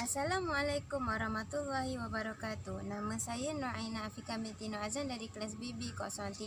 Assalamualaikum warahmatullahi wabarakatuh. Nama saya Nur Aina Afika binti Nur Azan dari kelas BB03.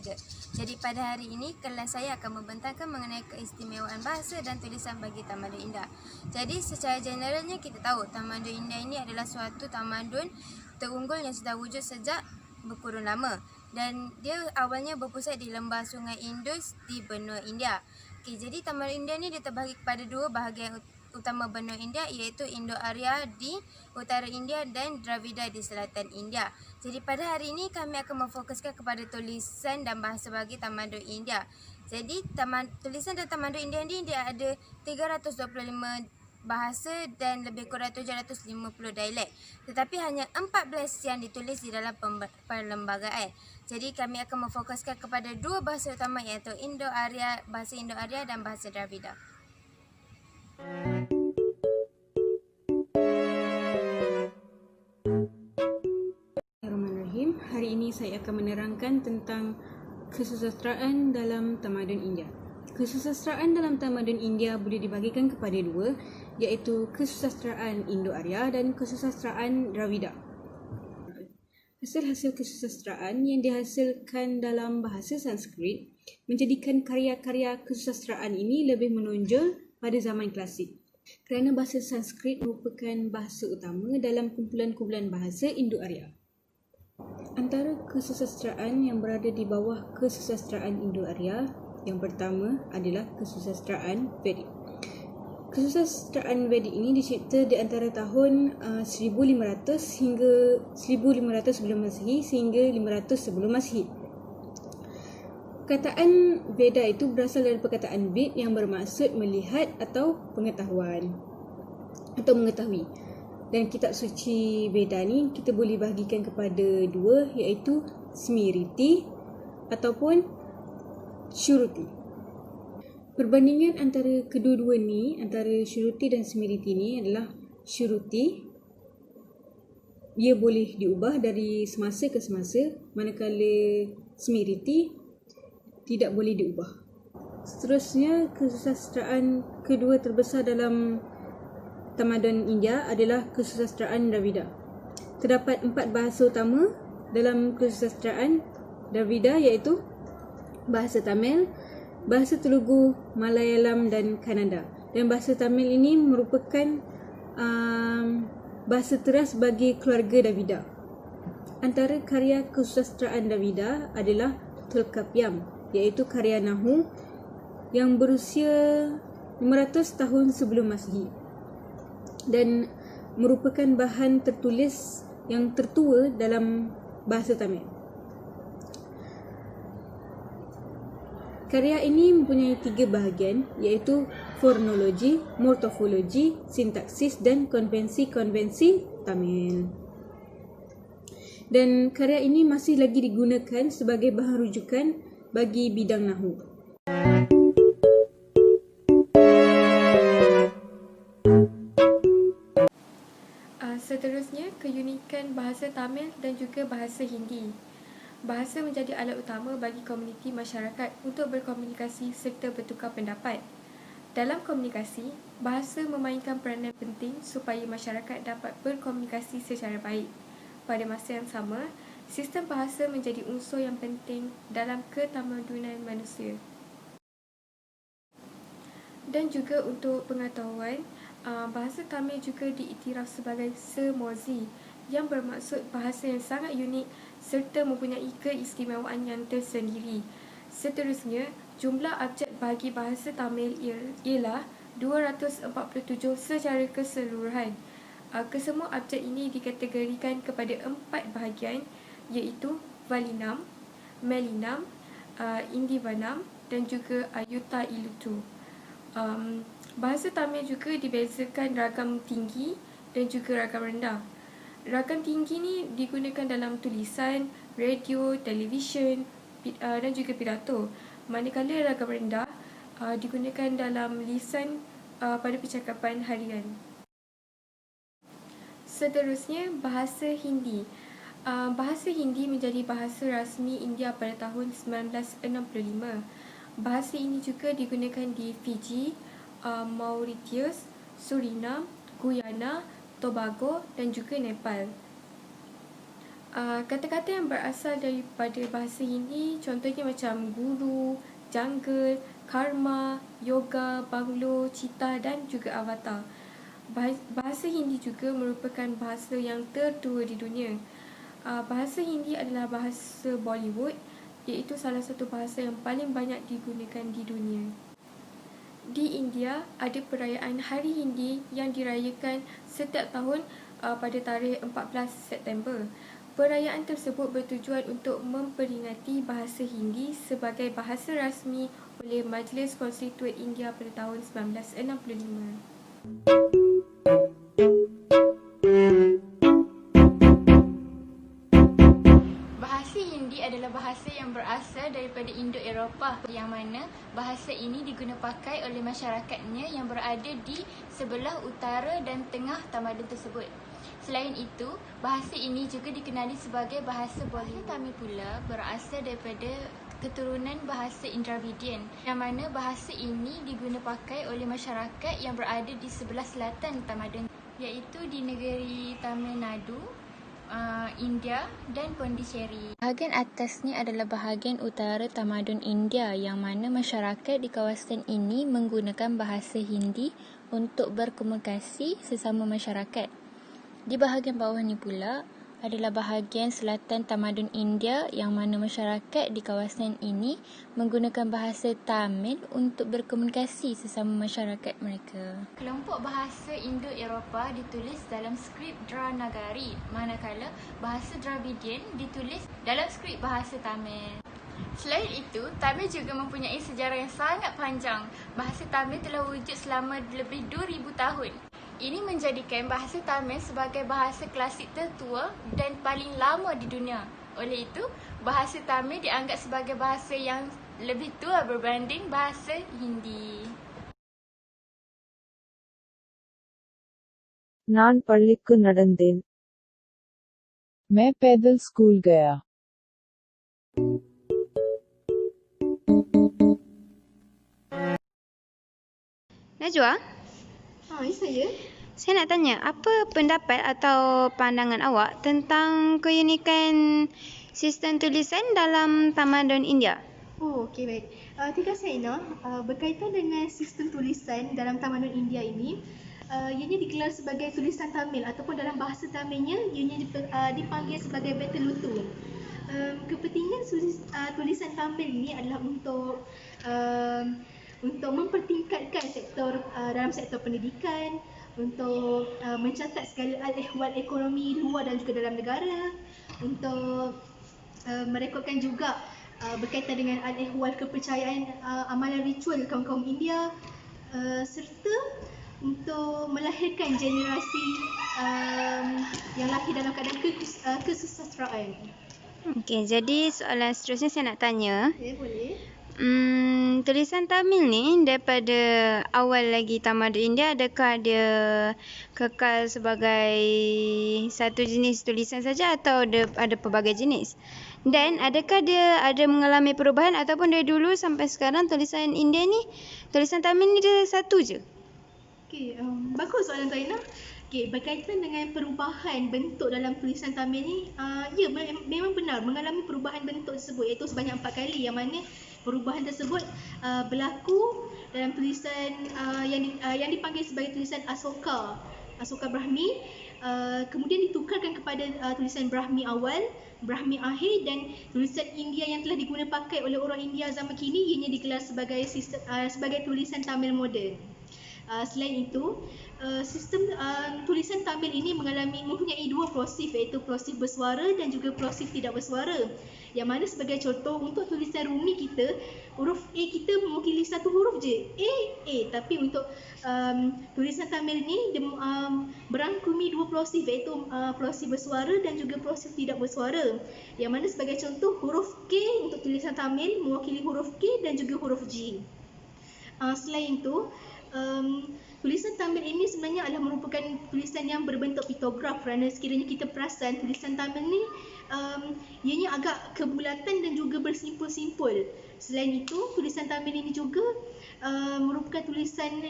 Jadi pada hari ini kelas saya akan membentangkan mengenai keistimewaan bahasa dan tulisan bagi Tamadun Indah. Jadi secara generalnya kita tahu Tamadun Indah ini adalah suatu tamadun terunggul yang sudah wujud sejak berkurun lama, dan dia awalnya berpusat di lembah Sungai Indus di benua India. Jadi Tamadun India ni dia terbahagi kepada dua bahagian utama benua India, iaitu Indo-Arya di utara India dan Dravida di selatan India. Jadi pada hari ini kami akan memfokuskan kepada tulisan dan bahasa bagi Tamadun India. Jadi tulisan dan Tamadun India ni dia ada 325 bahasa dan lebih kurang 750 dialek. Tetapi hanya 14 yang ditulis di dalam perlembagaan. Jadi kami akan memfokuskan kepada dua bahasa utama, iaitu Indo-Arya, bahasa Indo-Arya dan bahasa Dravida. Bismillahirrahmanirrahim. Hari ini saya akan menerangkan tentang kesusastraan dalam Tamadun India. Kesusastraan dalam Tamadun India boleh dibahagikan kepada dua, iaitu kesusastraan Indo-Arya dan kesusastraan Dravida. Hasil-hasil kesusastraan yang dihasilkan dalam bahasa Sanskrit menjadikan karya-karya kesusastraan ini lebih menonjol pada zaman klasik, kerana bahasa Sanskrit merupakan bahasa utama dalam kumpulan-kumpulan bahasa Indo-Arya. Antara kesusastraan yang berada di bawah kesusastraan Indo-Arya, yang pertama adalah kesusastraan Vedic. Kesusastraan Vedic ini dicipta di antara tahun 1500 hingga 1500 sebelum Masehi sehingga 500 sebelum Masehi. Perkataan Veda itu berasal dari perkataan Ved yang bermaksud melihat atau pengetahuan atau mengetahui. Dan kitab suci Veda ni kita boleh bahagikan kepada dua, iaitu Smriti ataupun Shruti. Perbandingan antara kedua-dua ni, antara Shruti dan Smriti ni adalah Shruti ia boleh diubah dari semasa ke semasa, manakala Smriti tidak boleh diubah. Seterusnya, kesusastraan kedua terbesar dalam Tamadun India adalah kesusastraan Dravida. Terdapat 4 bahasa utama dalam kesusastraan Dravida, iaitu bahasa Tamil, bahasa Telugu, Malayalam dan Kannada. Dan bahasa Tamil ini merupakan bahasa teras bagi keluarga Dravida. Antara karya kesusastraan Dravida adalah Tolkappiyam, iaitu karya Nahu yang berusia 500 tahun sebelum Masehi dan merupakan bahan tertulis yang tertua dalam bahasa Tamil. Karya ini mempunyai 3 bahagian, iaitu fonologi, morfologi, sintaksis dan konvensi-konvensi Tamil. Dan karya ini masih lagi digunakan sebagai bahan rujukan bagi bidang Nahu. Seterusnya, keunikan bahasa Tamil dan juga bahasa Hindi. Bahasa menjadi alat utama bagi komuniti masyarakat untuk berkomunikasi serta bertukar pendapat. Dalam komunikasi, bahasa memainkan peranan penting supaya masyarakat dapat berkomunikasi secara baik. Pada masa yang sama, sistem bahasa menjadi unsur yang penting dalam ketamadunan manusia. Dan juga untuk pengetahuan, bahasa Tamil juga diiktiraf sebagai Semozi, yang bermaksud bahasa yang sangat unik serta mempunyai keistimewaan yang tersendiri. Seterusnya, jumlah abjad bagi bahasa Tamil ialah 247 secara keseluruhan. Kesemua abjad ini dikategorikan kepada 4 bahagian, iaitu Valinam, Melinam, Indivanam dan juga Ayuta Ilutu. Bahasa Tamil juga dibezakan ragam tinggi dan juga ragam rendah. Ragam tinggi ni digunakan dalam tulisan, radio, televisyen dan juga pidato. Manakala ragam rendah digunakan dalam lisan pada percakapan harian. Seterusnya, bahasa Hindi. Bahasa Hindi menjadi bahasa rasmi India pada tahun 1965. Bahasa ini juga digunakan di Fiji, Mauritius, Suriname, Guyana, Tobago dan juga Nepal. Kata-kata yang berasal daripada bahasa Hindi contohnya macam guru, jungle, karma, yoga, banglo, cita dan juga avatar. Bahasa Hindi juga merupakan bahasa yang tertua di dunia. Bahasa Hindi adalah bahasa Bollywood, iaitu salah satu bahasa yang paling banyak digunakan di dunia. Di India, ada perayaan Hari Hindi yang dirayakan setiap tahun pada tarikh 14 September. Perayaan tersebut bertujuan untuk memperingati bahasa Hindi sebagai bahasa rasmi oleh Majlis Konstitut India pada tahun 1965. Bahasa Hindi adalah bahasa yang berasal daripada Indo-Eropah, yang mana bahasa ini diguna pakai oleh masyarakatnya yang berada di sebelah utara dan tengah tamadun tersebut. Selain itu, bahasa ini juga dikenali sebagai bahasa Bollywood. Tamil pula berasal daripada keturunan bahasa Indravidian, yang mana bahasa ini diguna pakai oleh masyarakat yang berada di sebelah selatan tamadun, iaitu di negeri Tamil Nadu, India dan Pondicherry. Bahagian atas ni adalah bahagian utara tamadun India, yang mana masyarakat di kawasan ini menggunakan bahasa Hindi untuk berkomunikasi sesama masyarakat. Di bahagian bawah ni pula adalah bahagian selatan tamadun India, yang mana masyarakat di kawasan ini menggunakan bahasa Tamil untuk berkomunikasi sesama masyarakat mereka. Kelompok bahasa Indo-Eropah ditulis dalam skrip Devanagari, manakala bahasa Dravidian ditulis dalam skrip bahasa Tamil. Selain itu, Tamil juga mempunyai sejarah yang sangat panjang. Bahasa Tamil telah wujud selama lebih 2000 tahun. Ini menjadikan bahasa Tamil sebagai bahasa klasik tertua dan paling lama di dunia. Oleh itu, bahasa Tamil dianggap sebagai bahasa yang lebih tua berbanding bahasa Hindi. நான் பள்ளிக்கு நடந்தேன். मैं पैदल स्कूल गया. Najwa, Saya? saya nak tanya, apa pendapat atau pandangan awak tentang keunikan sistem tulisan dalam tamadun India? Okey, baik. Terima kasih Aina. Berkaitan dengan sistem tulisan dalam Tamadun India ini, ianya digelar sebagai tulisan Tamil ataupun dalam bahasa Tamilnya ianya dipanggil sebagai Betelutu. Kepentingan tulisan Tamil ini adalah untuk mempertingkatkan dalam sektor pendidikan, untuk mencatat segala al-ehwal ekonomi luar dan juga dalam negara, untuk merekodkan juga berkaitan dengan al-ehwal kepercayaan amalan ritual kaum-kaum India, serta untuk melahirkan generasi yang lahir dalam keadaan kesusastraan. Okey, jadi soalan seterusnya saya nak tanya, Okay, boleh. tulisan Tamil ni daripada awal lagi tamadun India, adakah dia kekal sebagai satu jenis tulisan saja atau ada pelbagai jenis? Dan adakah dia ada mengalami perubahan ataupun dari dulu sampai sekarang tulisan India ni, tulisan Tamil ni dia satu je? Okey, bagus soalan tu Aina. Okey, berkaitan dengan perubahan bentuk dalam tulisan Tamil ni, ya memang benar mengalami perubahan bentuk tersebut, iaitu sebanyak 4 kali, yang mana perubahan tersebut berlaku dalam tulisan yang dipanggil sebagai tulisan Asoka Brahmi, kemudian ditukarkan kepada tulisan Brahmi awal, Brahmi akhir, dan tulisan India yang telah diguna pakai oleh orang India zaman kini ianya digelar sebagai tulisan Tamil moden. Selain itu, sistem tulisan Tamil ini mempunyai dua plosif, iaitu plosif bersuara dan juga plosif tidak bersuara. Yang mana sebagai contoh, untuk tulisan Rumi kita, huruf A kita mewakili satu huruf je, A. Tapi untuk tulisan Tamil ni dia berangkumi dua plosif, iaitu plosif bersuara dan juga plosif tidak bersuara. Yang mana sebagai contoh, huruf K untuk tulisan Tamil mewakili huruf K dan juga huruf G. Selain itu, tulisan Tamil ini sebenarnya adalah merupakan tulisan yang berbentuk pitograf, kerana sekiranya kita perasan tulisan Tamil ni ianya agak kebulatan dan juga bersimpul-simpul. Selain itu, tulisan Tamil ini juga merupakan tulisan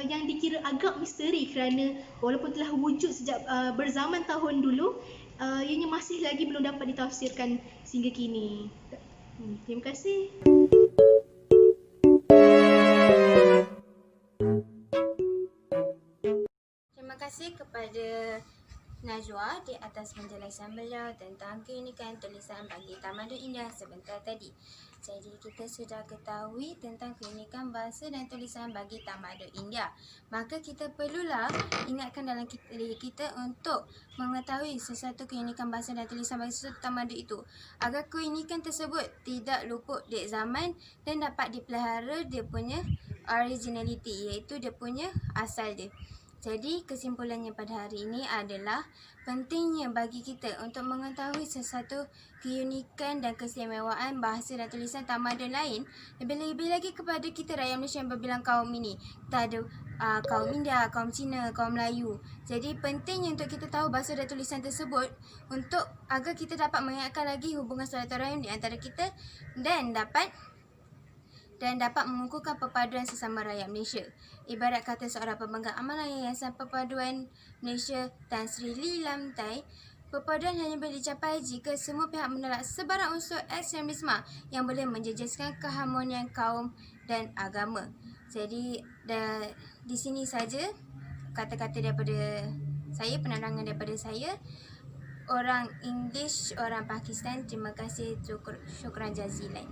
yang dikira agak misteri kerana walaupun telah wujud sejak berzaman tahun dulu, ianya masih lagi belum dapat ditafsirkan sehingga kini. Terima kasih. Terima kasih kepada Najwa di atas penjelasan beliau tentang keunikan tulisan bagi Tamadun India sebentar tadi. Jadi kita sudah ketahui tentang keunikan bahasa dan tulisan bagi Tamadun India. Maka kita perlulah ingatkan dalam diri kita untuk mengetahui sesuatu keunikan bahasa dan tulisan bagi sesuatu tamadun itu, agar keunikan tersebut tidak luput di zaman dan dapat dipelihara dia punya originality, iaitu dia punya asal dia. Jadi kesimpulannya pada hari ini adalah pentingnya bagi kita untuk mengetahui sesuatu keunikan dan keistimewaan bahasa dan tulisan tamadun lain, lebih-lebih lagi kepada kita rakyat Malaysia yang berbilang kaum ini. Kita ada kaum India, kaum Cina, kaum Melayu. Jadi pentingnya untuk kita tahu bahasa dan tulisan tersebut untuk agar kita dapat mengingatkan lagi hubungan silaturahim di antara kita dan dapat mengukuhkan perpaduan sesama rakyat Malaysia. Ibarat kata seorang pemegang amanah Yayasan Perpaduan Malaysia Tan Sri Lee Lam Tai, perpaduan hanya boleh dicapai jika semua pihak menolak sebarang unsur ekstremisme yang boleh menjejaskan keharmonian kaum dan agama. Jadi di sini saja kata-kata daripada saya, penerangan daripada saya. Orang English, orang Pakistan, terima kasih, syukran jazilan.